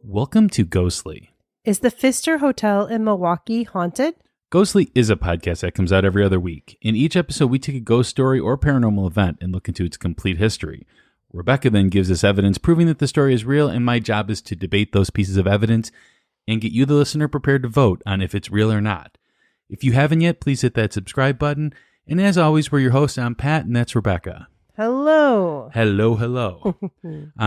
Welcome to Ghostly. Is the Pfister Hotel in Milwaukee haunted? Ghostly is a podcast that comes out every other week. In each episode, we take a ghost story or paranormal event and look into its complete history. Rebecca then gives us evidence proving that the story is real, and my job is to debate those pieces of evidence and get you, the listener, prepared to vote on if it's real or not. If you haven't yet, please hit that subscribe button. And as always, we're your hosts. I'm Pat, and that's Rebecca. Hello. Hello.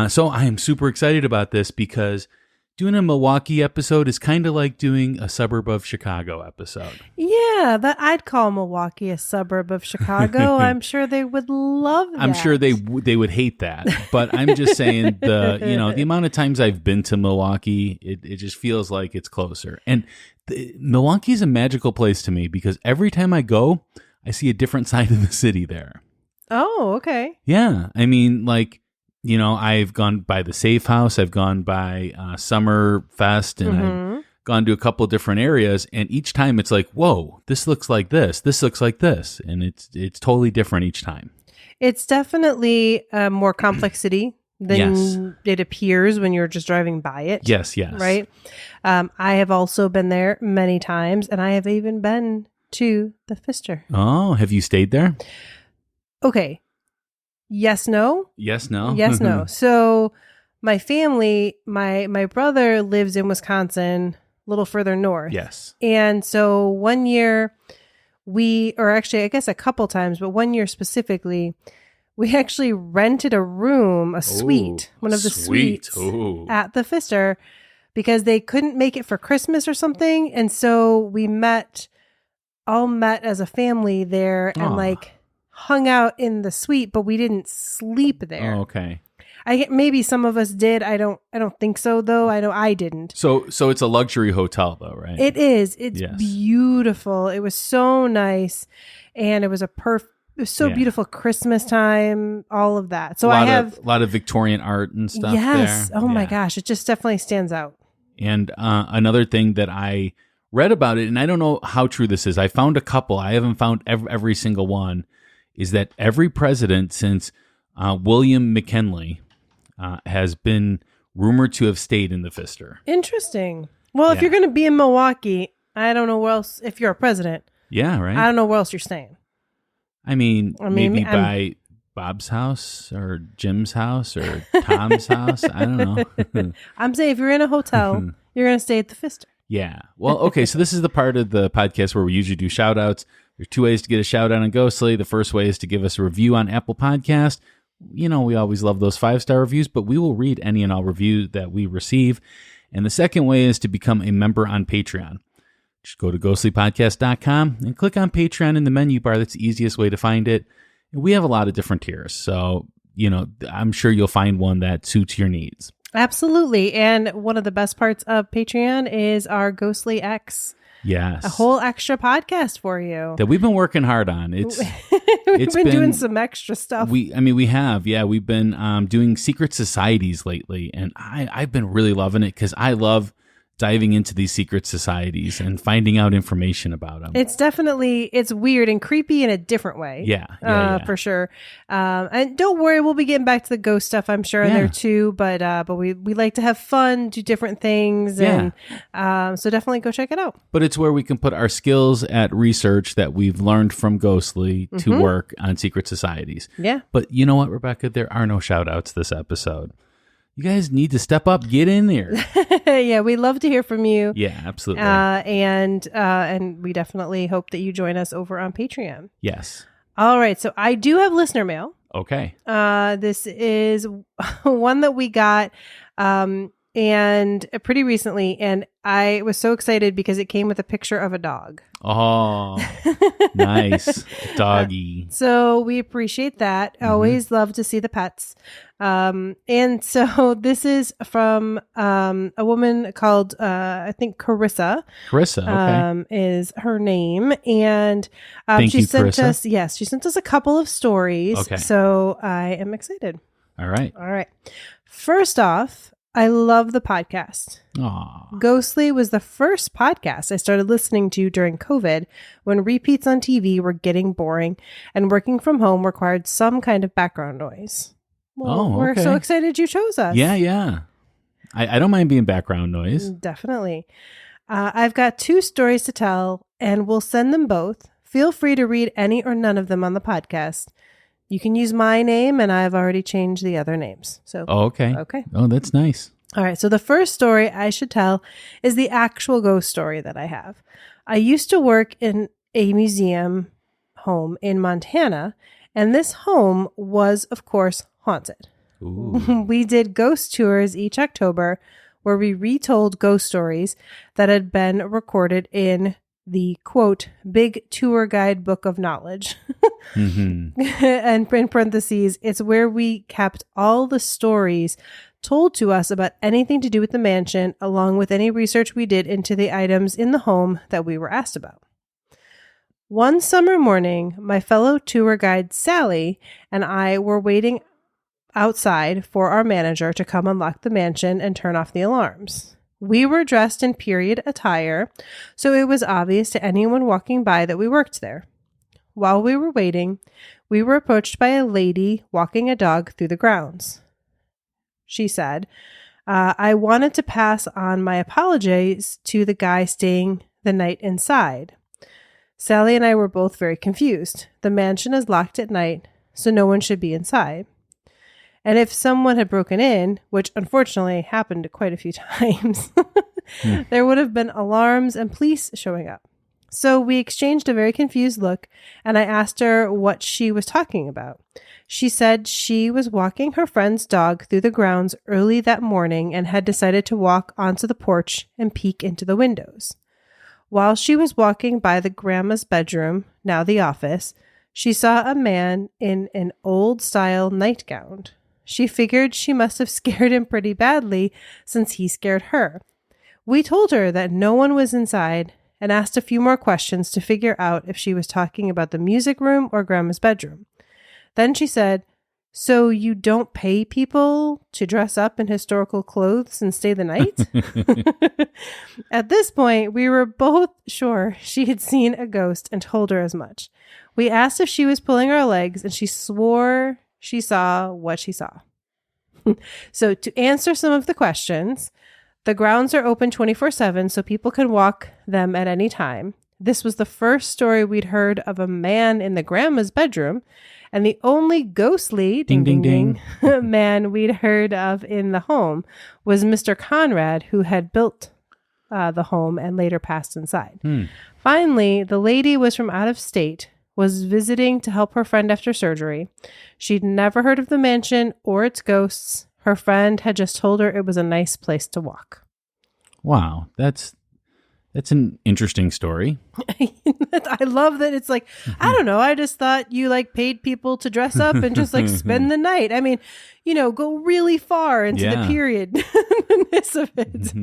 So I am super excited about this because doing a Milwaukee episode is kind of like doing a suburb of Chicago episode. Yeah, I'd call Milwaukee a suburb of Chicago. I'm sure they would love that. I'm sure they would hate that, but I'm just saying the amount of times I've been to Milwaukee, it just feels like it's closer. And Milwaukee is a magical place to me because every time I go, I see a different side of the city there. Oh, okay. Yeah, I mean, I've gone by the Safe House, I've gone by Summer Fest, and I've gone to a couple different areas, and each time it's like, whoa, this looks like this looks like this, and it's totally different each time. It's definitely a more complex city than it appears when you're just driving by it. Yes. Right? I have also been there many times, and I have even been to the Pfister. Oh, have you stayed there? Okay. Yes, no. Yes, no. Yes, no. So my family, my brother lives in Wisconsin, a little further north. Yes. And so one year I guess a couple times, but one year specifically, we actually rented a suite, one of the suites at the Pfister because they couldn't make it for Christmas or something. And so we all met as a family there and hung out in the suite, but we didn't sleep there. Oh, okay. Maybe some of us did. I don't think so though. I know I didn't. So it's a luxury hotel though, right? It is. It's beautiful. It was so nice, and it was beautiful Christmas time. All of that. So I have a lot of Victorian art and stuff. Yes. There. Oh my gosh, it just definitely stands out. And another thing that I read about it, and I don't know how true this is. I found a couple. I haven't found every single one. Is that every president since William McKinley has been rumored to have stayed in the Pfister. Interesting. Well, if you're going to be in Milwaukee, I don't know where else, if you're a president. Yeah, right. I don't know where else you're staying. I mean maybe by Bob's house or Jim's house or Tom's house. I don't know. I'm saying if you're in a hotel, you're going to stay at the Pfister. Yeah. Well, okay. So this is the part of the podcast where we usually do shout outs. There's two ways to get a shout out on Ghostly. The first way is to give us a review on Apple Podcast. We always love those 5-star reviews, but we will read any and all review that we receive. And the second way is to become a member on Patreon. Just go to ghostlypodcast.com and click on Patreon in the menu bar. That's the easiest way to find it. And we have a lot of different tiers. So, I'm sure you'll find one that suits your needs. Absolutely. And one of the best parts of Patreon is our Ghostly X. Yes. A whole extra podcast for you. That we've been working hard on. We've been doing some extra stuff. We have. Yeah, we've been doing secret societies lately. And I've been really loving it because I love diving into these secret societies and finding out information about them. It's weird and creepy in a different way. Yeah. For sure. And don't worry, we'll be getting back to the ghost stuff, I'm sure, in there too. But we like to have fun, do different things. And so definitely go check it out. But it's where we can put our skills at research that we've learned from Ghostly to work on secret societies. Yeah. But you know what, Rebecca? There are no shout outs this episode. You guys need to step up, get in there. Yeah, we love to hear from you. Yeah, absolutely. And we definitely hope that you join us over on Patreon. Yes. All right, so I do have listener mail. Okay. This is one that we got and pretty recently, and I was so excited because it came with a picture of a dog. Oh, nice. Doggy. So we appreciate that. Always love to see the pets. And so this is from a woman called, I think, Carissa. Carissa, okay. Is her name. And Thank you, she sent Carissa. she sent us a couple of stories. Okay. So I am excited. All right. First off, I love the podcast. Aww. Ghostly was the first podcast I started listening to during COVID when repeats on TV were getting boring and working from home required some kind of background noise. Well, we're so excited you chose us. Yeah. I don't mind being background noise. Definitely. I've got 2 stories to tell, and we'll send them both. Feel free to read any or none of them on the podcast. You can use my name, and I've already changed the other names. So, okay. Oh, that's nice. All right. So the first story I should tell is the actual ghost story that I have. I used to work in a museum home in Montana, and this home was, of course, haunted. Ooh. We did ghost tours each October where we retold ghost stories that had been recorded in the, quote, big tour guide book of knowledge. Mm-hmm. And in parentheses, it's where we kept all the stories told to us about anything to do with the mansion, along with any research we did into the items in the home that we were asked about. One summer morning, my fellow tour guide Sally and I were waiting outside for our manager to come unlock the mansion and turn off the alarms. We were dressed in period attire, so it was obvious to anyone walking by that we worked there. While we were waiting, we were approached by a lady walking a dog through the grounds. She said, I wanted to pass on my apologies to the guy staying the night inside. Sally and I were both very confused. The mansion is locked at night, so no one should be inside. And if someone had broken in, which unfortunately happened quite a few times, there would have been alarms and police showing up. So we exchanged a very confused look, and I asked her what she was talking about. She said she was walking her friend's dog through the grounds early that morning and had decided to walk onto the porch and peek into the windows. While she was walking by the grandma's bedroom, now the office, she saw a man in an old-style nightgown. She figured she must have scared him pretty badly since he scared her. We told her that no one was inside and asked a few more questions to figure out if she was talking about the music room or grandma's bedroom. Then she said, "So you don't pay people to dress up in historical clothes and stay the night?" At this point, we were both sure she had seen a ghost and told her as much. We asked if she was pulling our legs, and she swore she saw what she saw. So to answer some of the questions, the grounds are open 24/7, so people can walk them at any time. This was the first story we'd heard of a man in the grandma's bedroom, and the only ghostly man we'd heard of in the home was Mr. Conrad, who had built the home and later passed inside. Finally, the lady was from out of state, was visiting to help her friend after surgery. She'd never heard of the mansion or its ghosts. Her friend had just told her it was a nice place to walk. Wow, that's an interesting story. I love that it's like, I don't know, I just thought you like paid people to dress up and just like spend the night. I mean, go really far into the period of it.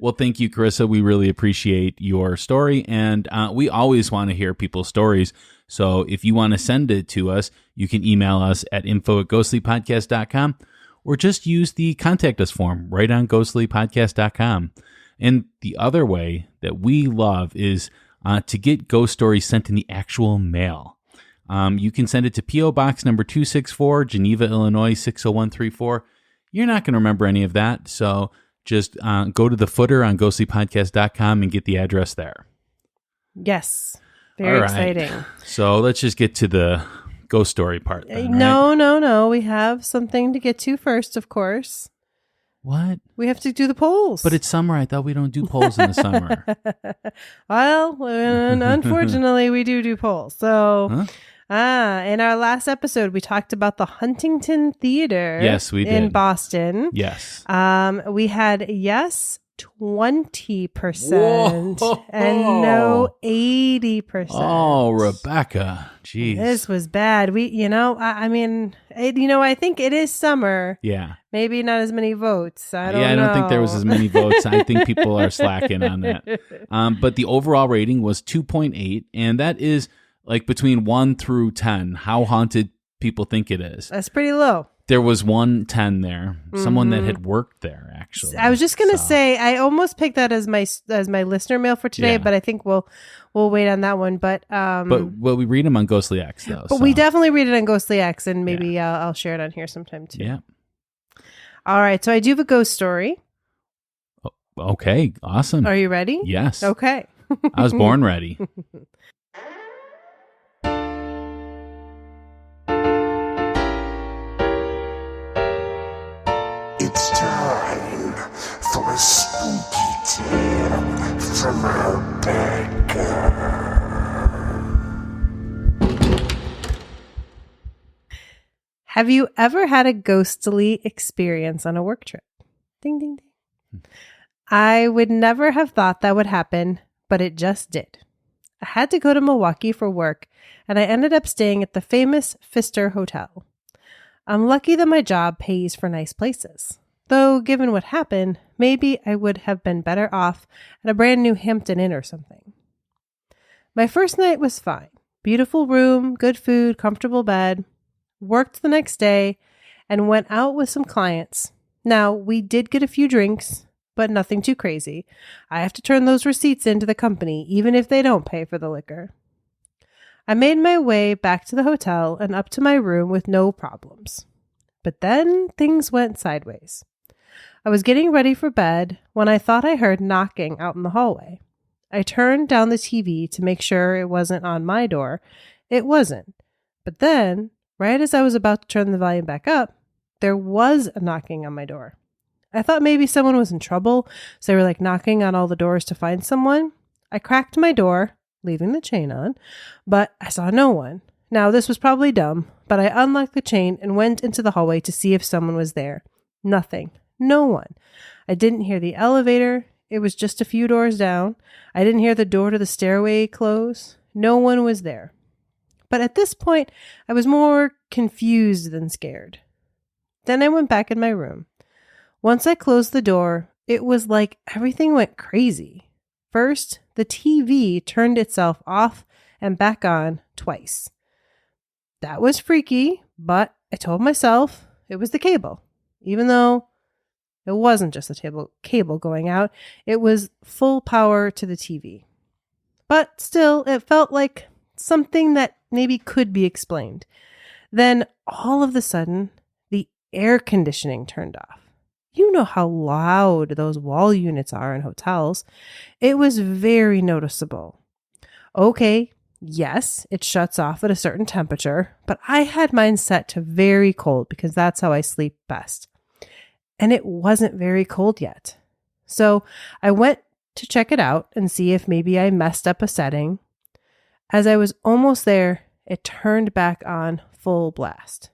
Well, thank you, Carissa. We really appreciate your story, and we always want to hear people's stories. So if you want to send it to us, you can email us at info@ghostlypodcast.com or just use the contact us form right on ghostlypodcast.com. And the other way that we love is to get ghost stories sent in the actual mail. You can send it to P.O. Box number 264, Geneva, Illinois, 60134. You're not going to remember any of that, so just go to the footer on ghostlypodcast.com and get the address there. Yes. Very exciting. So let's just get to the ghost story part then, No. We have something to get to first, of course. What? We have to do the polls. But it's summer. I thought we don't do polls in the summer. Well, unfortunately, we do polls. So, in our last episode, we talked about the Huntington Theater. Yes, we did. In Boston. Yes. We had yes 20% and no 80%. Oh, Rebecca. Jeez. This was bad. I think it is summer. Yeah. Maybe not as many votes. I don't know. I don't think there was as many votes. I think people are slacking on that. But the overall rating was 2.8, and that is like between 1 through 10, how haunted people think it is. That's pretty low. There was 110 there, someone that had worked there, actually. I was just going to say, I almost picked that as my listener mail for today, but I think we'll wait on that one. But we read them on Ghostly X, though. But we definitely read it on Ghostly X, and maybe I'll share it on here sometime, too. Yeah. All right. So I do have a ghost story. Okay, awesome. Are you ready? Yes. Okay. I was born ready. It's time for a spooky tale from Rebecca. Have you ever had a ghostly experience on a work trip? Ding, ding, ding. I would never have thought that would happen, but it just did. I had to go to Milwaukee for work, and I ended up staying at the famous Pfister Hotel. I'm lucky that my job pays for nice places. Though, given what happened, maybe I would have been better off at a brand new Hampton Inn or something. My first night was fine. Beautiful room, good food, comfortable bed. Worked the next day and went out with some clients. Now, we did get a few drinks, but nothing too crazy. I have to turn those receipts into the company, even if they don't pay for the liquor. I made my way back to the hotel and up to my room with no problems. But then things went sideways. I was getting ready for bed when I thought I heard knocking out in the hallway. I turned down the TV to make sure it wasn't on my door. It wasn't. But then, right as I was about to turn the volume back up, there was a knocking on my door. I thought maybe someone was in trouble, so they were knocking on all the doors to find someone. I cracked my door, leaving the chain on, but I saw no one. Now, this was probably dumb, but I unlocked the chain and went into the hallway to see if someone was there. Nothing. No one. I didn't hear the elevator. It was just a few doors down. I didn't hear the door to the stairway close. No one was there. But at this point, I was more confused than scared. Then I went back in my room. Once I closed the door, it was like everything went crazy. First, the TV turned itself off and back on twice. That was freaky, but I told myself it was the cable. Even though it wasn't just the cable going out, it was full power to the TV. But still, it felt like something that maybe could be explained. Then, all of a sudden, the air conditioning turned off. You know how loud those wall units are in hotels. It was very noticeable. Okay, yes, it shuts off at a certain temperature, but I had mine set to very cold because that's how I sleep best. And it wasn't very cold yet. So I went to check it out and see if maybe I messed up a setting. As I was almost there, it turned back on full blast.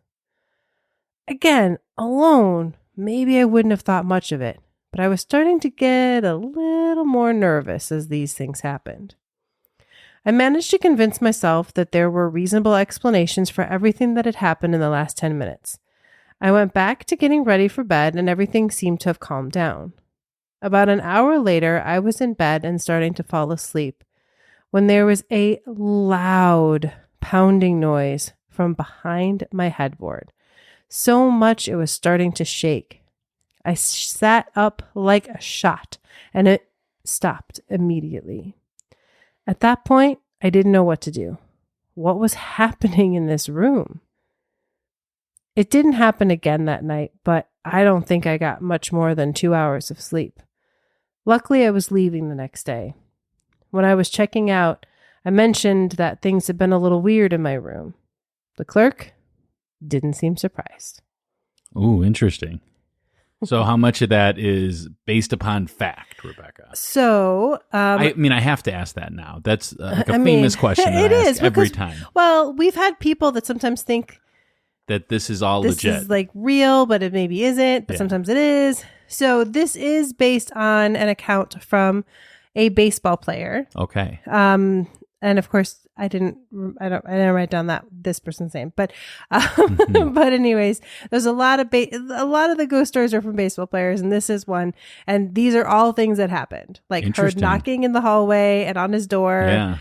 Again, alone, maybe I wouldn't have thought much of it, but I was starting to get a little more nervous as these things happened. I managed to convince myself that there were reasonable explanations for everything that had happened in the last 10 minutes. I went back to getting ready for bed and everything seemed to have calmed down. About an hour later, I was in bed and starting to fall asleep when there was a loud pounding noise from behind my headboard. So much it was starting to shake. I sat up like a shot and it stopped immediately. At that point, I didn't know what to do. What was happening in this room? It didn't happen again that night, but I don't think I got much more than 2 hours of sleep. Luckily, I was leaving the next day. When I was checking out, I mentioned that things had been a little weird in my room. The clerk didn't seem surprised. Ooh, interesting. So how much of that is based upon fact, Rebecca? So, I have to ask that now. That's like a famous question that I ask every time. Well, we've had people that sometimes think that this is all legit. This is like real, but it maybe isn't, but sometimes it is. So this is based on an account from a baseball player. Okay. And of course, I didn't write down this person's name, but but anyways, there's a lot of the ghost stories are from baseball players, and this is one. And these are all things that happened, like heard knocking in the hallway and on his door. Yeah.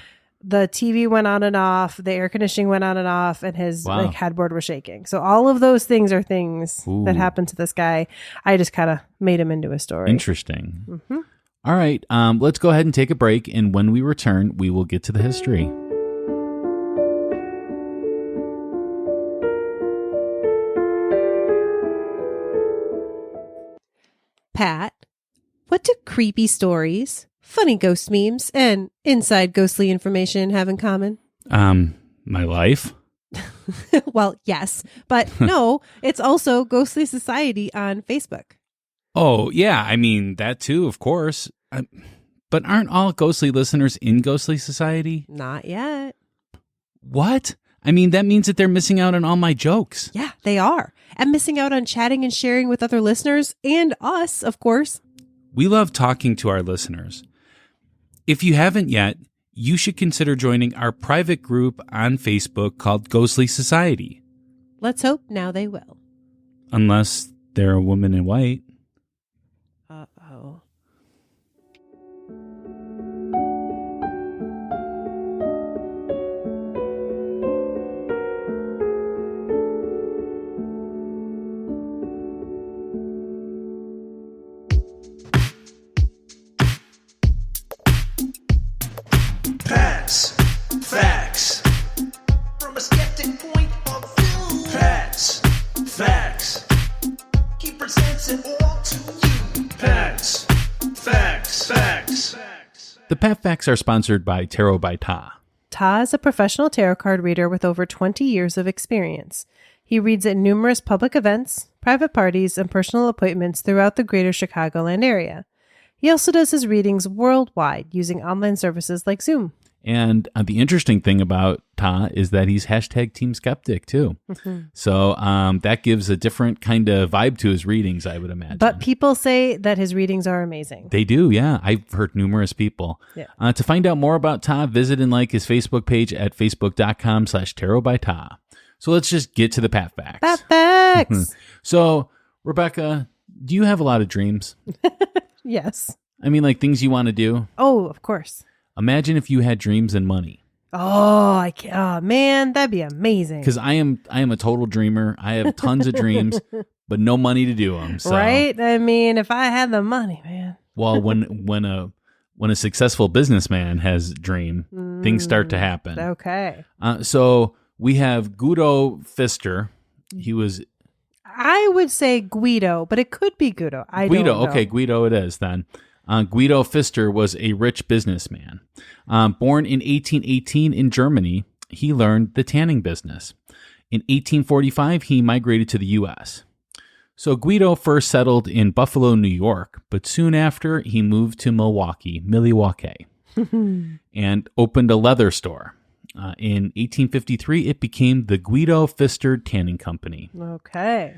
The TV went on and off, the air conditioning went on and off, and his headboard was shaking. So all of those things are things that happened to this guy. I just kind of made him into a story. Interesting. Mm-hmm. All right, let's go ahead and take a break, and when we return, we will get to the history. Pat, what do creepy stories, funny ghost memes, and inside ghostly information have in common? My life. Well, yes, but no, it's also Ghostly Society on Facebook. Oh, yeah. I mean, that too, of course. But aren't all ghostly listeners in Ghostly Society? Not yet. What? I mean, that means that they're missing out on all my jokes. Yeah, they are. And missing out on chatting and sharing with other listeners and us, of course. We love talking to our listeners. If you haven't yet, you should consider joining our private group on Facebook called Ghostly Society. Let's hope now they will. Unless they're a woman in white. Uh-oh. Pat's Facts. From a skeptic point of view. Pat's Facts. He presents it all to you. Pat's Facts. Facts. The Pat Facts are sponsored by Tarot by Ta. Ta is a professional tarot card reader with over 20 years of experience. He reads at numerous public events, private parties, and personal appointments throughout the greater Chicagoland area. He also does his readings worldwide using online services like Zoom. And the interesting thing about Ta is that he's hashtag Team Skeptic too. Mm-hmm. So that gives a different kind of vibe to his readings, I would imagine. But people say that his readings are amazing. They do, yeah. I've heard numerous people. Yeah. To find out more about Ta, visit and like his Facebook page at facebook.com/tarot by Ta. So let's just get to the Pat Facts. Pat Facts! So, Rebecca, do you have a lot of dreams? Yes. I mean, like things you want to do? Oh, of course. Imagine if you had dreams and money. Oh, man, that'd be amazing. Because I am a total dreamer. I have tons of dreams, but no money to do them. So. Right? I mean, if I had the money, man. Well, when a successful businessman has a dream, things start to happen. Okay. So we have Guido Pfister. He was. I would say Guido, but it could be Guido. Guido. Don't know. Okay, Guido it is then. Guido Pfister was a rich businessman. Born in 1818 in Germany, he learned the tanning business. In 1845, he migrated to the U.S. So Guido first settled in Buffalo, New York, but soon after he moved to Milwaukee, and opened a leather store. In 1853, it became the Guido Pfister Tanning Company. Okay.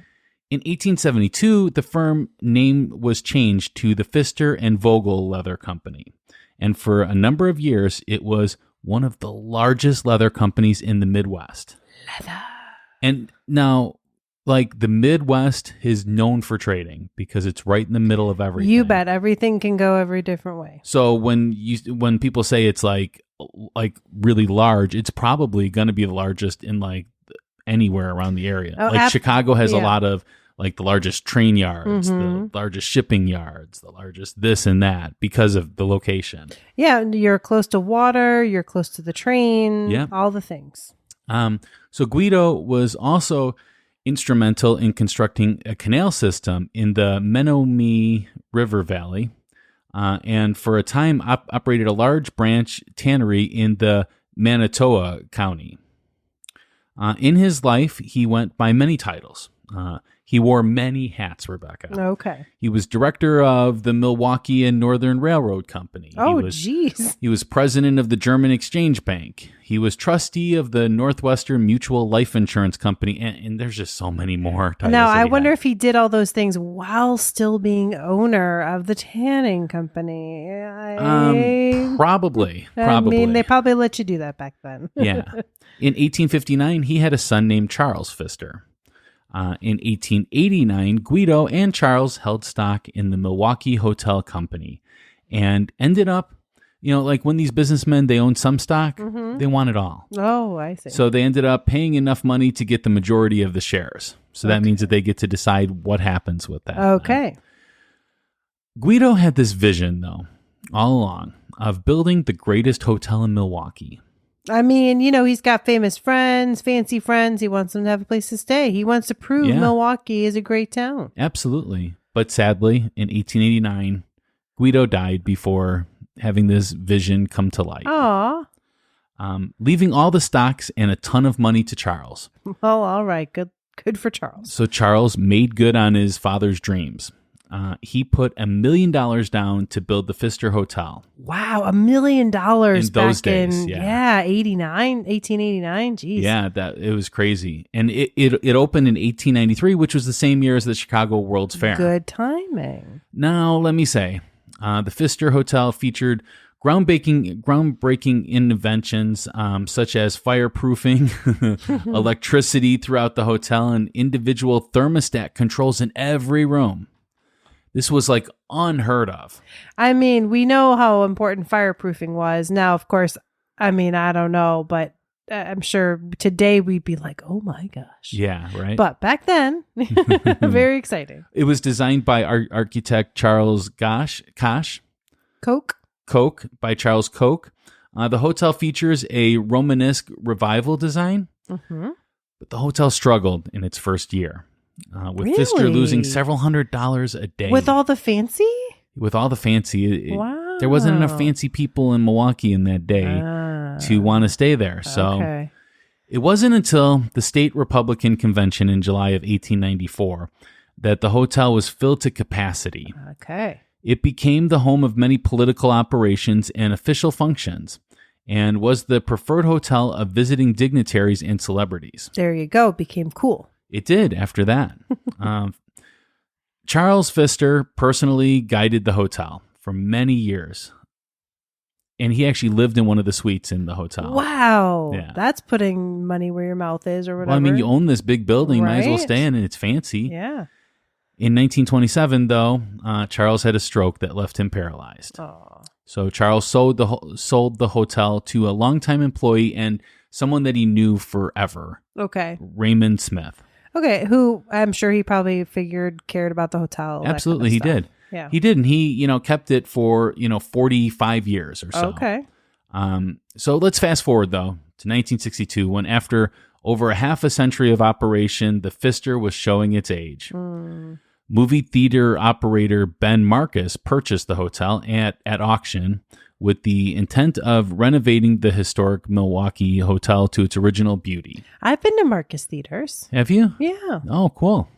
In 1872, the firm name was changed to the Pfister and Vogel Leather Company. And for a number of years, it was one of the largest leather companies in the Midwest. Leather. And now, like, the Midwest is known for trading because it's right in the middle of everything. You bet. Everything can go every different way. So when people say it's like really large, it's probably going to be the largest in like anywhere around the area. Oh, Chicago has a lot of like the largest train yards, Mm-hmm. the largest shipping yards, the largest this and that because of the location. Yeah, you're close to water, you're close to the train, Yep. all the things. So Guido was also instrumental in constructing a canal system in the Menominee River Valley, and for a time operated a large branch tannery in the Manitowoc County. In his life, he went by many titles. He wore many hats, Rebecca. Okay. He was director of the Milwaukee and Northern Railroad Company. Oh, jeez. He was president of the German Exchange Bank. He was trustee of the Northwestern Mutual Life Insurance Company. And there's just so many more titles. Now, I wonder if he did all those things while still being owner of the tanning company. Probably. I mean, they probably let you do that back then. Yeah. In 1859, he had a son named Charles Pfister. In 1889, Guido and Charles held stock in the Milwaukee Hotel Company and ended up, like when these businessmen, they own some stock, they want it all. Oh, I see. So they ended up paying enough money to get the majority of the shares. So that means that they get to decide what happens with that. Okay. Guido had this vision, though, all along, of building the greatest hotel in Milwaukee. I mean, he's got famous friends, fancy friends. He wants them to have a place to stay. He wants to prove Milwaukee is a great town. Absolutely. But sadly, in 1889, Guido died before having this vision come to light. Aw. Leaving all the stocks and a ton of money to Charles. Well, all right. Good for Charles. So Charles made good on his father's dreams. He put $1 million down to build the Pfister Hotel. Wow, $1 million In those back days, in yeah. 1889. Jeez. Yeah, it was crazy. And it opened in 1893, which was the same year as the Chicago World's Fair. Good timing. Now, let me say, the Pfister Hotel featured groundbreaking inventions such as fireproofing, electricity throughout the hotel, and individual thermostat controls in every room. This was like unheard of. I mean, we know how important fireproofing was. Now, of course, I mean, I don't know, but I'm sure today we'd be like, oh my gosh. Yeah, right. But back then, very exciting. It was designed by architect Charles Koch by Charles Koch. The hotel features a Romanesque revival design, but the hotel struggled in its first year, with Pfister losing several $100s a day. With all the fancy? With all the fancy. Wow. There wasn't enough fancy people in Milwaukee in that day to want to stay there. So it wasn't until the state Republican convention in July of 1894 that the hotel was filled to capacity. Okay. It became the home of many political operations and official functions, and was the preferred hotel of visiting dignitaries and celebrities. There you go. It became cool. It did after that. Charles Pfister personally guided the hotel for many years, and he actually lived in one of the suites in the hotel. Wow. Yeah. That's putting money where your mouth is or whatever. Well, I mean, you own this big building, might as well Right. stay in it. It's fancy. Yeah. In 1927, though, Charles had a stroke that left him paralyzed. Oh. So Charles sold the hotel to a longtime employee and someone that he knew forever, Okay. Raymond Smith. Okay. Who I'm sure he probably cared about the hotel. that Absolutely, kind of he stuff. did. Yeah. He did, and he kept it for 45 years or so. Okay. So let's fast forward though to 1962, when after over a half a century of operation, the Pfister was showing its age. Movie theater operator Ben Marcus purchased the hotel at auction with the intent of renovating the historic Milwaukee hotel to its original beauty. I've been to Marcus Theaters. Have you? Yeah. Oh, cool.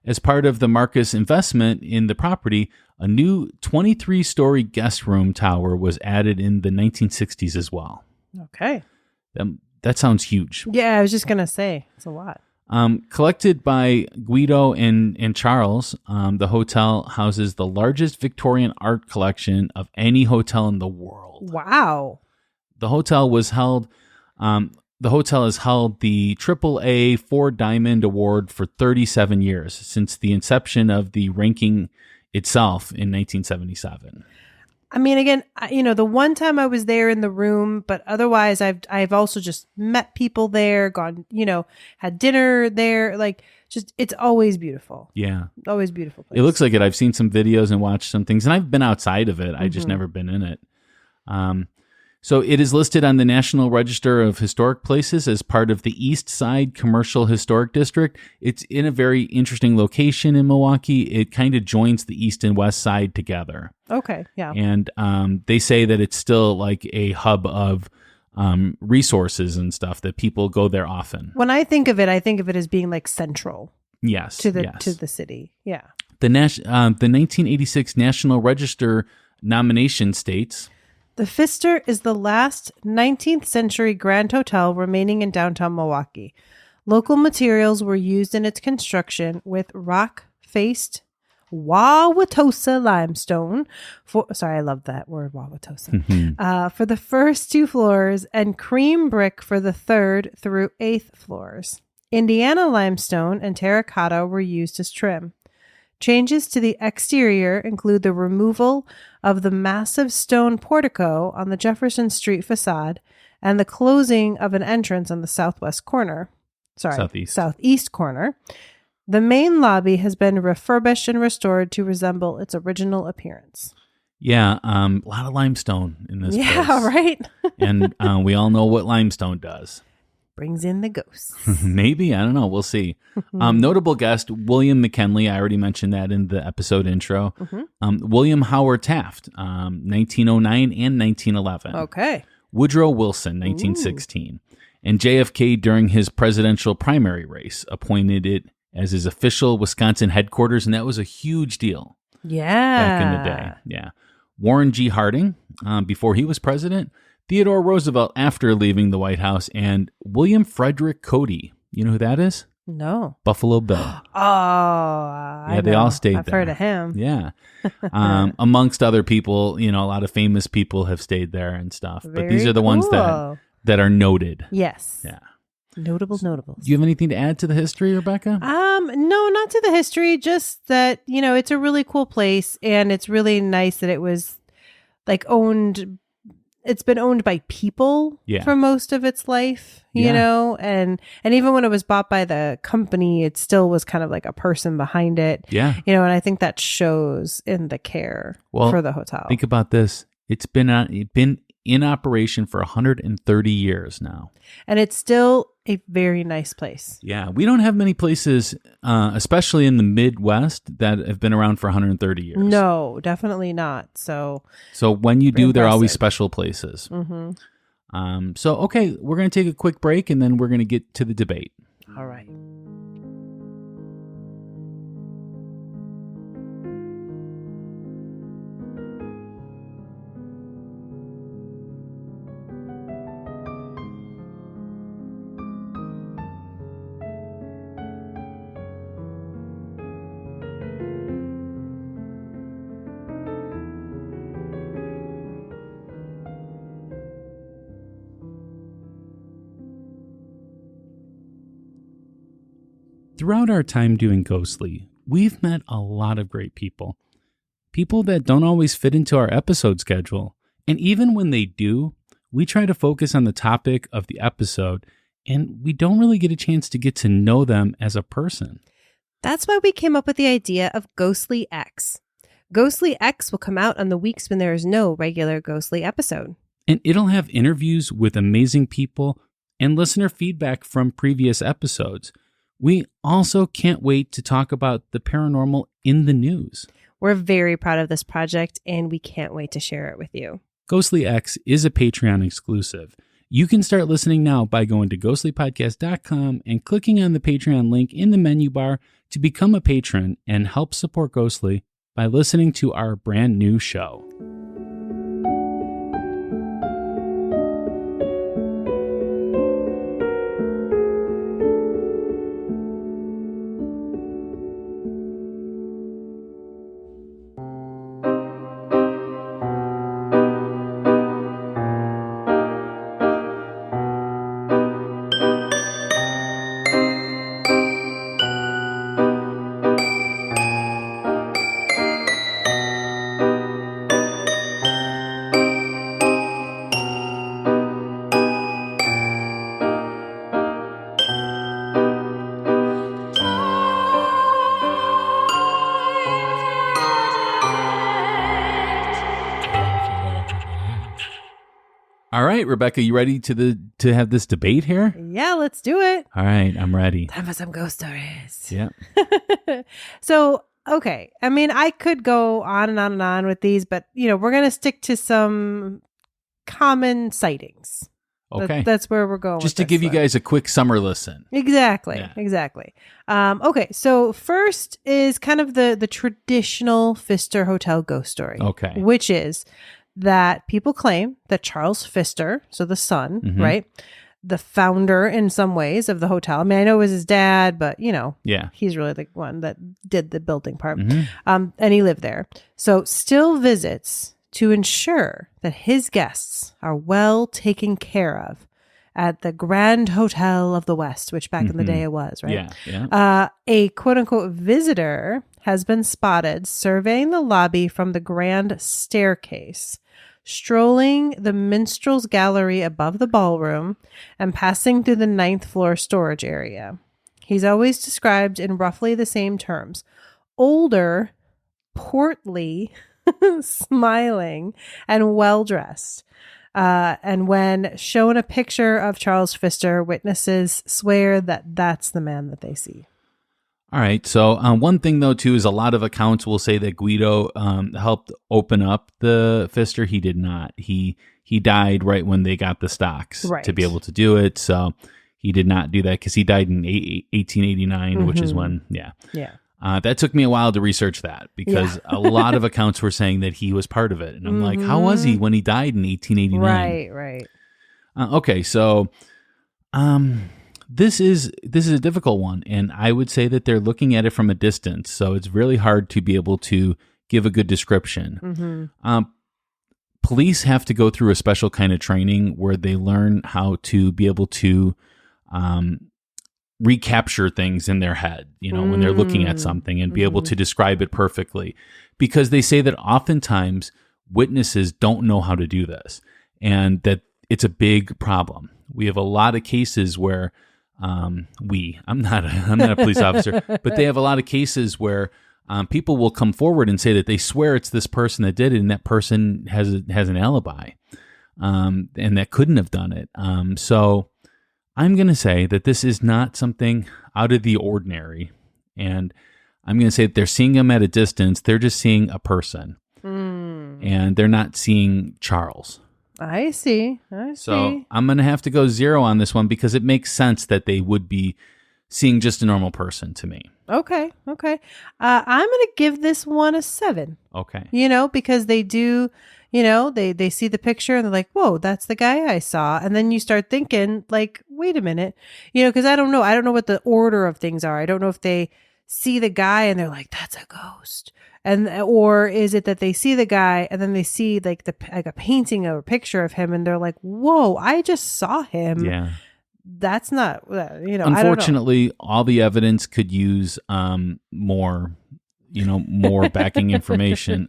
As part of the Marcus investment in the property, a new 23-story guest room tower was added in the 1960s as well. Okay. That sounds huge. Yeah, I was just gonna say it's a lot. Collected by Guido and Charles, the hotel houses the largest Victorian art collection of any hotel in the world. Wow. The hotel has held the AAA 4-Diamond Award for 37 years since the inception of the ranking itself in 1977. I mean, again, the one time I was there in the room, but otherwise I've also just met people there, gone, had dinner there. Like, just, it's always beautiful. Yeah. Always beautiful place. It looks like it. I've seen some videos and watched some things, and I've been outside of it. I just never been in it. So it is listed on the National Register of Historic Places as part of the East Side Commercial Historic District. It's in a very interesting location in Milwaukee. It kind of joins the East and West Side together. Okay, yeah. And they say that it's still like a hub of resources and stuff, that people go there often. When I think of it as being like central. Yes. To the city. Yeah. The 1986 National Register nomination states, the Pfister is the last 19th century grand hotel remaining in downtown Milwaukee. Local materials were used in its construction with rock-faced Wauwatosa limestone I love that word, Wauwatosa, for the first 2 floors and cream brick for the 3rd through 8th floors. Indiana limestone and terracotta were used as trim. Changes to the exterior include the removal of the massive stone portico on the Jefferson Street facade and the closing of an entrance on the southeast corner. The main lobby has been refurbished and restored to resemble its original appearance. Yeah, a lot of limestone in this place. Yeah, right? And we all know what limestone does. brings in the ghosts. Maybe. I don't know. We'll see. Notable guest, William McKinley. I already mentioned that in the episode intro. William Howard Taft, 1909 and 1911. Okay. Woodrow Wilson, 1916. And JFK, during his presidential primary race, appointed it as his official Wisconsin headquarters, and that was a huge deal back in the day. Yeah. Warren G. Harding, before he was president, Theodore Roosevelt after leaving the White House, and William Frederick Cody. You know who that is? No. Buffalo Bill. Yeah, they all stayed there. I've heard of him. Yeah. Amongst other people, a lot of famous people have stayed there and stuff. But these are the ones that are noted. Yes. Yeah. Notables. Do you have anything to add to the history, Rebecca? No, not to the history. Just that, it's a really cool place, and it's really nice that it was owned. It's been owned by people for most of its life, you know, and even when it was bought by the company, it still was kind of like a person behind it. Yeah. And I think that shows in the care for the hotel. Think about this. It's been in operation for 130 years now. And it's still a very nice place. Yeah. We don't have many places, especially in the Midwest, that have been around for 130 years. No, definitely not. So when you do, they're always special places. Okay, we're going to take a quick break, and then we're going to get to the debate. All right. Throughout our time doing Ghostly, we've met a lot of great people. People that don't always fit into our episode schedule. And even when they do, we try to focus on the topic of the episode, and we don't really get a chance to get to know them as a person. That's why we came up with the idea of Ghostly X. Ghostly X will come out on the weeks when there is no regular Ghostly episode. And it'll have interviews with amazing people and listener feedback from previous episodes. We also can't wait to talk about the paranormal in the news. We're very proud of this project, and we can't wait to share it with you. Ghostly X is a Patreon exclusive. You can start listening now by going to ghostlypodcast.com and clicking on the Patreon link in the menu bar to become a patron and help support Ghostly by listening to our brand new show. All right, Rebecca, you ready to have this debate here? Yeah, let's do it. All right, I'm ready. Time for some ghost stories. Yeah. So, okay. I mean, I could go on and on and on with these, but, we're going to stick to some common sightings. Okay. That's where we're going. Just to give you guys a quick summer listen. Exactly. Yeah. Exactly. Okay. So first is kind of the traditional Pfister Hotel ghost story. Okay. Which is that people claim that Charles Pfister, so the son, right, the founder in some ways of the hotel. I mean, I know it was his dad, but yeah, he's really the one that did the building part. And he lived there. So still visits to ensure that his guests are well taken care of at the Grand Hotel of the West, which back in the day it was, right? Yeah. A quote unquote visitor has been spotted surveying the lobby from the grand staircase, strolling the minstrel's gallery above the ballroom, and passing through the 9th floor storage area. He's always described in roughly the same terms: older, portly, smiling, and well-dressed. And when shown a picture of Charles Pfister, witnesses swear that that's the man that they see. All right. So one thing, though, too, is a lot of accounts will say that Guido helped open up the Pfister. He did not. He died right when they got the stocks to be able to do it. So he did not do that because he died in 1889, which is when, Yeah. That took me a while to research that because a lot of accounts were saying that he was part of it. And I'm like, how was he when he died in 1889? Right. Okay. So this is a difficult one. And I would say that they're looking at it from a distance. So it's really hard to be able to give a good description. Police have to go through a special kind of training where they learn how to be able to recapture things in their head, when they're looking at something and be able to describe it perfectly. Because they say that oftentimes witnesses don't know how to do this and that it's a big problem. We have a lot of cases where I'm not a police officer, but they have a lot of cases where people will come forward and say that they swear it's this person that did it, and that person has an alibi, and that couldn't have done it. So I'm going to say that this is not something out of the ordinary, and I'm going to say that they're seeing him at a distance. They're just seeing a person, and they're not seeing Charles. I see. So I'm going to have to go 0 on this one because it makes sense that they would be seeing just a normal person to me. Okay. I'm going to give this one a 7. Okay. Because they do, they see the picture and they're like, whoa, that's the guy I saw. And then you start thinking like, wait a minute, because I don't know what the order of things are. I don't know if they see the guy and they're like, that's a ghost. Or is it that they see the guy and then they see like a painting or a picture of him and they're like, whoa, I just saw him. Yeah. That's not, Unfortunately, all the evidence could use more backing information.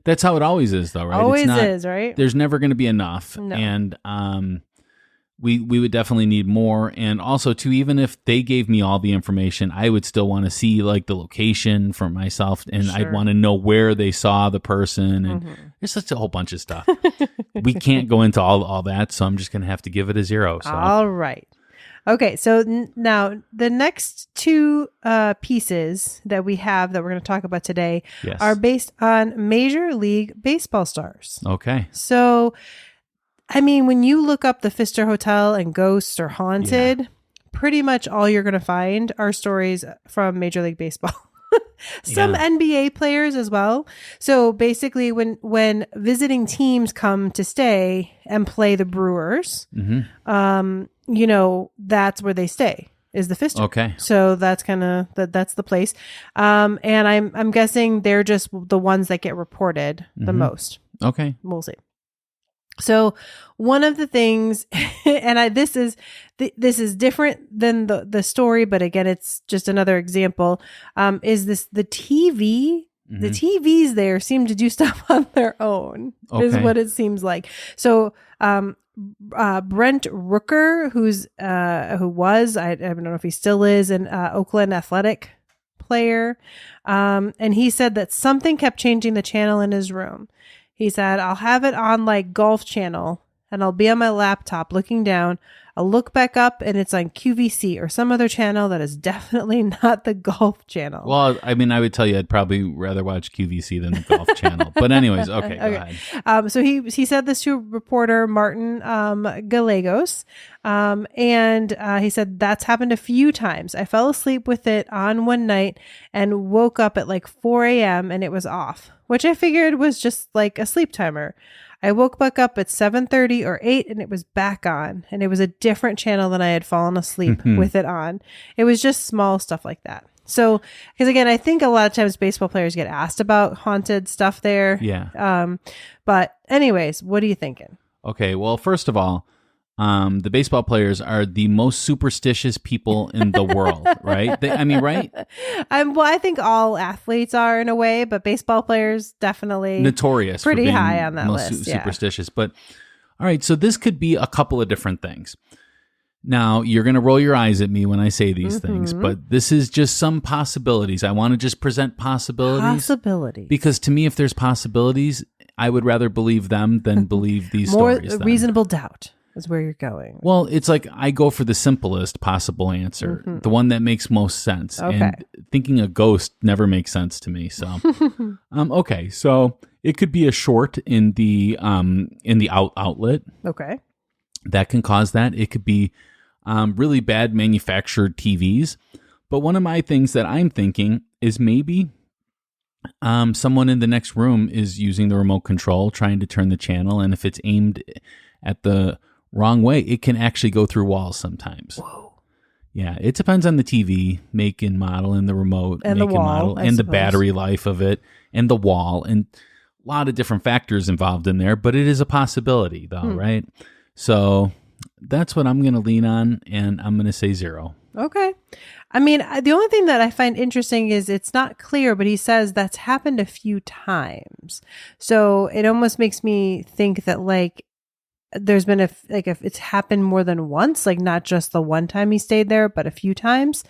That's how it always is, though, right? Always is, right? There's never going to be enough. No. And we would definitely need more. And also, too, even if they gave me all the information, I would still want to see like the location for myself, and I'd want to know where they saw the person. And there's such a whole bunch of stuff. We can't go into all that, so I'm just going to have to give it a 0. So. All right. Okay, so now the next 2 pieces that we have that we're going to talk about today are based on Major League Baseball stars. Okay. So, I mean, when you look up the Pfister Hotel and ghosts or haunted, pretty much all you're going to find are stories from Major League Baseball. Some NBA players as well. So basically when visiting teams come to stay and play the Brewers, that's where they stay, is the Pfister. Okay. So that's kind of that's the place. And I'm guessing they're just the ones that get reported the most. Okay. We'll see. So one of the things, and this is different than the story, but again, it's just another example, is the TV. The TVs there seem to do stuff on their own, is what it seems like. So Brent Rooker, who was, I don't know if he still is, an Oakland Athletic player, and he said that something kept changing the channel in his room. He said, I'll have it on like Golf Channel and I'll be on my laptop looking down. I'll look back up and it's on QVC or some other channel that is definitely not the Golf Channel. Well, I mean, I would tell you I'd probably rather watch QVC than the Golf Channel. But anyways, okay, go ahead. So he said this to reporter Martin Gallegos. And he said, that's happened a few times. I fell asleep with it on one night and woke up at like 4 a.m. and it was off, which I figured was just like a sleep timer. I woke back up at 7:30 or 8 and it was back on, and it was a different channel than I had fallen asleep with it on. It was just small stuff like that. So, because again, I think a lot of times baseball players get asked about haunted stuff there. Yeah. But anyways, what are you thinking? Okay. Well, first of all, the baseball players are the most superstitious people in the world, right? Right? Well, I think all athletes are in a way, but baseball players definitely notorious, pretty for being high on that most list. Superstitious, but all right. So this could be a couple of different things. Now you're going to roll your eyes at me when I say these things, but this is just some possibilities. I want to just present possibilities. Possibilities. Because to me, if there's possibilities, I would rather believe them than believe these More stories. Then. reasonable doubt is where you're going. Well, it's like I go for the simplest possible answer, the one that makes most sense. Okay. And thinking a ghost never makes sense to me. So, okay, so it could be a short in the outlet Okay. that can cause that. It could be really bad manufactured TVs. But one of my things that I'm thinking is maybe someone in the next room is using the remote control, trying to turn the channel, and if it's aimed at the wrong way, it can actually go through walls sometimes. Whoa. Yeah, it depends on the TV, make and model, and the remote, And make the wall, and model, I and the suppose. battery life of it, and the wall, and a lot of different factors involved in there, but it is a possibility, though, right? So that's what I'm going to lean on, and I'm going to say 0. Okay. I mean, the only thing that I find interesting is it's not clear, but he says that's happened a few times. So it almost makes me think that like there's been if it's happened more than once, like not just the one time he stayed there, but a few times.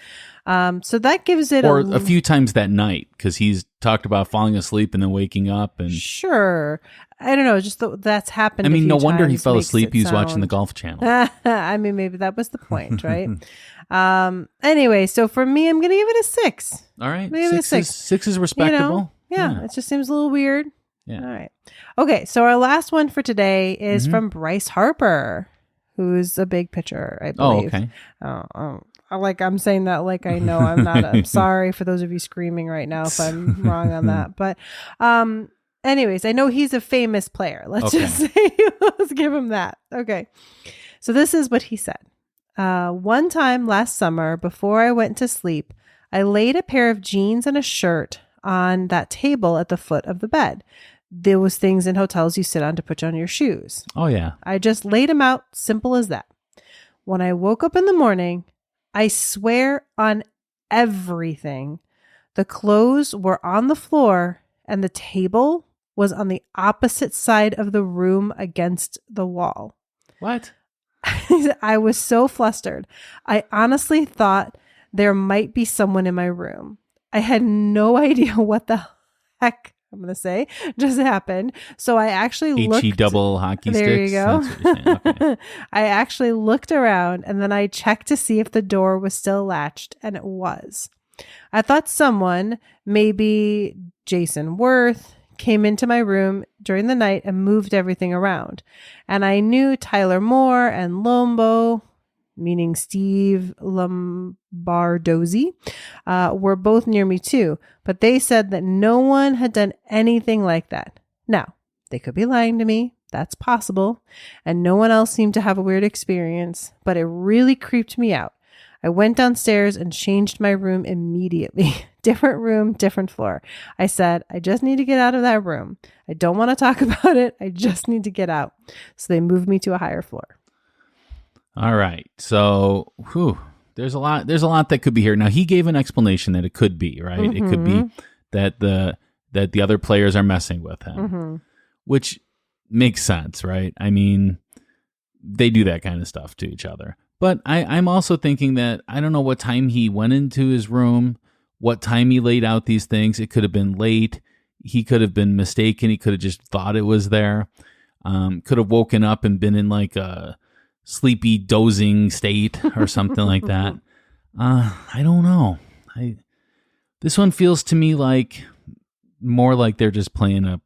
So that gives it Or a few times that night, because he's talked about falling asleep and then waking up. And sure. I don't know. Just that's happened. I mean, a few no wonder he times fell makes asleep. it He was watching the sound- Golf Channel. I mean, maybe that was the point, right? Anyway, so for me, I'm going to give it a 6. All right. Maybe a 6. 6 is respectable. Yeah, it just seems a little weird. Yeah. All right. Okay, so our last one for today is Mm-hmm. from Bryce Harper, who's a big pitcher, I Oh, believe. okay. I'm saying that like I know I'm not. I'm sorry for those of you screaming right now if I'm wrong on that. But anyways, I know he's a famous player. Let's just say, let's give him that. Okay. So this is what he said. One time last summer, before I went to sleep, I laid a pair of jeans and a shirt on that table at the foot of the bed. There was things in hotels you sit on to put on your shoes. Oh, yeah. I just laid them out, simple as that. When I woke up in the morning, I swear on everything, the clothes were on the floor and the table was on the opposite side of the room against the wall. What? I was so flustered. I honestly thought there might be someone in my room. I had no idea what the heck, I'm going to say, just happened. So I actually looked. HE double hockey sticks. There you go. That's what you're saying. Okay. I actually looked around and then I checked to see if the door was still latched, and it was. I thought someone, maybe Jason Worth, came into my room during the night and moved everything around. And I knew Tyler Moore and Lombo, meaning Steve Lombardozzi, were both near me too. But they said that no one had done anything like that. Now, they could be lying to me. That's possible. And no one else seemed to have a weird experience, but it really creeped me out. I went downstairs and changed my room immediately. Different room, different floor. I said, I just need to get out of that room. I don't want to talk about it. I just need to get out. So they moved me to a higher floor. All right. So, there's a lot that could be here. Now, he gave an explanation that it could be, right? It could be that the other players are messing with him, which makes sense, right? I mean, they do that kind of stuff to each other. But I'm also thinking that I don't know what time he went into his room, what time he laid out these things. It could have been late. He could have been mistaken. He could have just thought it was there. Could have woken up and been in like a sleepy, dozing state or something like that. I don't know. This one feels to me like more like they're just playing a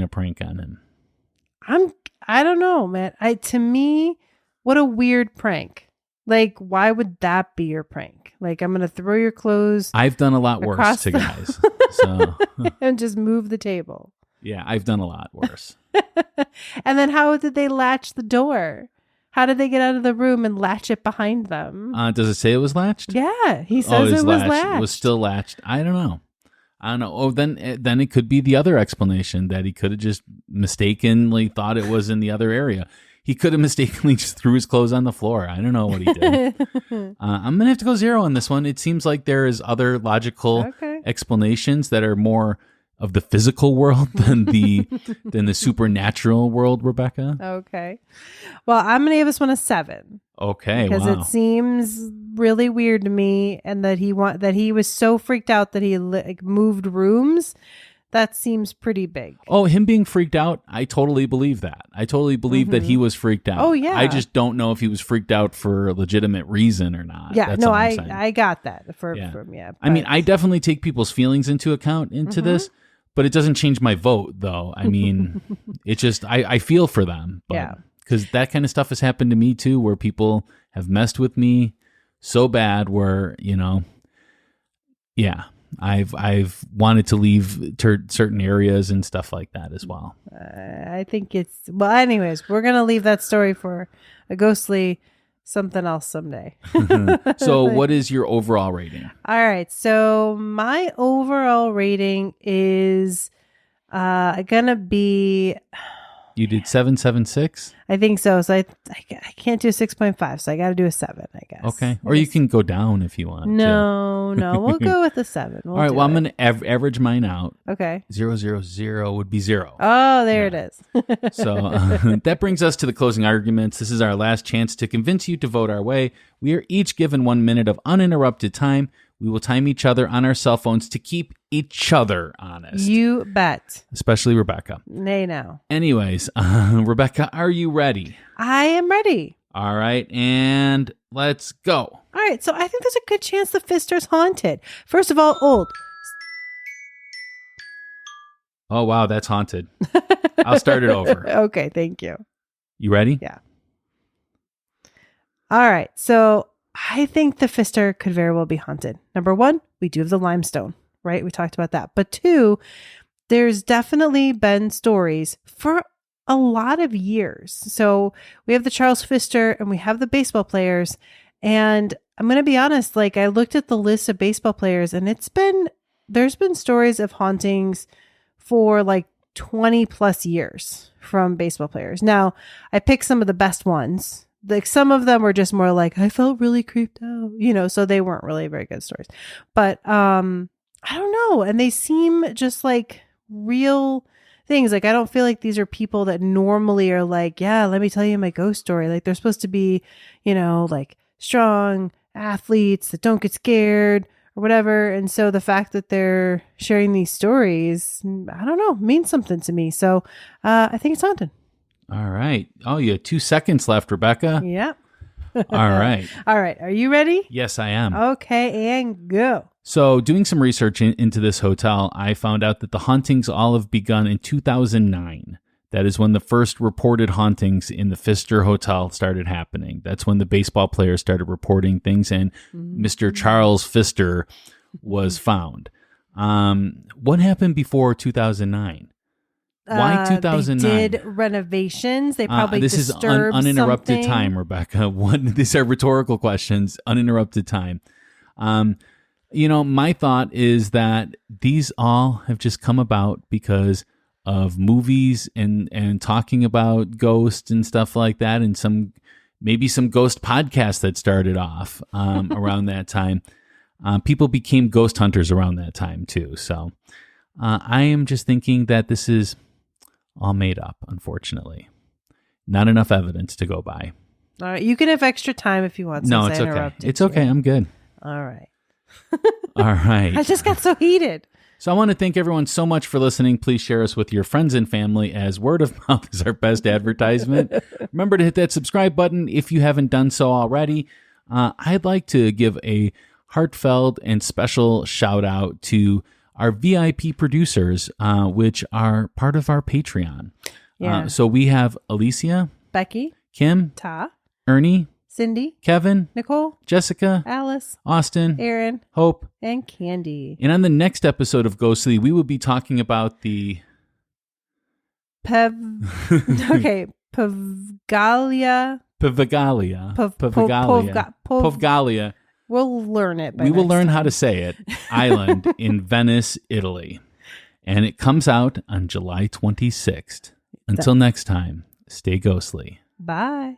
prank on him. I don't know, man. To me, what a weird prank. Like, why would that be your prank? Like, I'm going to throw your clothes. I've done a lot worse to guys. So and just move the table. Yeah, I've done a lot worse. And then how did they latch the door? How did they get out of the room and latch it behind them? Does it say it was latched? Yeah, he says it was latched. It was still latched. I don't know. Oh, then it could be the other explanation that he could have just mistakenly thought it was in the other area. He could have mistakenly just threw his clothes on the floor. I don't know what he did. I'm going to have to go 0 on this one. It seems like there is other logical explanations that are more of the physical world than the supernatural world, Rebecca. Okay. Well, I'm going to give this one a 7. Okay, because wow. it seems really weird to me, and that he was so freaked out that he moved rooms that seems pretty big. Oh, him being freaked out, I totally believe that. I totally believe that he was freaked out. Oh, yeah. I just don't know if he was freaked out for a legitimate reason or not. Yeah, That's no, all I'm saying. I got that from I mean, I definitely take people's feelings into account into this, but it doesn't change my vote, though. I mean, it just, I feel for them. But, Yeah. Because that kind of stuff has happened to me, too, where people have messed with me so bad where, I've wanted to leave certain areas and stuff like that as well. I think anyways, we're going to leave that story for a ghostly something else someday. So what is your overall rating? All right. So my overall rating is going to be... You did 776? I think so. So I can't do 6.5. So I got to do a 7, I guess. Okay. Or you can go down if you want. No. We'll go with a 7. All right. Well, I'm going to average mine out. Okay. 000 would be 0. Oh, there it is. So that brings us to the closing arguments. This is our last chance to convince you to vote our way. We are each given 1 minute of uninterrupted time. We will time each other on our cell phones to keep each other honest. You bet. Especially Rebecca. Nay, now. Anyways, Rebecca, are you ready? I am ready. All right, and let's go. All right, so I think there's a good chance the Pfister's haunted. First of all, old. Oh, wow, that's haunted. I'll start it over. Okay, thank you. You ready? Yeah. All right, so I think the Pfister could very well be haunted. Number 1, we do have the limestone, right? We talked about that. But 2, there's definitely been stories for a lot of years. So we have the Charles Pfister and we have the baseball players. And I'm going to be honest, I looked at the list of baseball players and there's been stories of hauntings for 20 plus years from baseball players. Now, I picked some of the best ones. Some of them were just more I felt really creeped out, so they weren't really very good stories. But I don't know. And they seem just real things. I don't feel like these are people that normally are yeah, let me tell you my ghost story. They're supposed to be, strong athletes that don't get scared or whatever. And so the fact that they're sharing these stories, I don't know, means something to me. So I think it's haunted. All right. Oh, you have 2 seconds left, Rebecca. Yep. All right. All right. Are you ready? Yes, I am. Okay, and go. So doing some research into this hotel, I found out that the hauntings all have begun in 2009. That is when the first reported hauntings in the Pfister Hotel started happening. That's when the baseball players started reporting things, and Mr. Charles Pfister was found. What happened before 2009? Why 2009? They did renovations. They probably this is uninterrupted something. time, Rebecca. These are rhetorical questions. Uninterrupted time. My thought is that these all have just come about because of movies and talking about ghosts and stuff like that, and maybe some ghost podcasts that started off around that time. People became ghost hunters around that time too. So I am just thinking that this is all made up, unfortunately. Not enough evidence to go by. All right. You can have extra time if you want. No, it's okay. It's okay. I'm good. All right. All right. I just got so heated. So I want to thank everyone so much for listening. Please share us with your friends and family, as word of mouth is our best advertisement. Remember to hit that subscribe button if you haven't done so already. I'd like to give a heartfelt and special shout out to our VIP producers, which are part of our Patreon. Yeah. So we have Alicia, Becky, Kim, Ta, Ernie, Cindy, Kevin, Nicole, Jessica, Alice, Austin, Aaron, Hope, and Candy. And on the next episode of Ghostly, we will be talking about the Pavgalia. Pavgalia. We'll learn it. We will learn how to say it. Island in Venice, Italy. And it comes out on July 26th. Until next time, stay ghostly. Bye.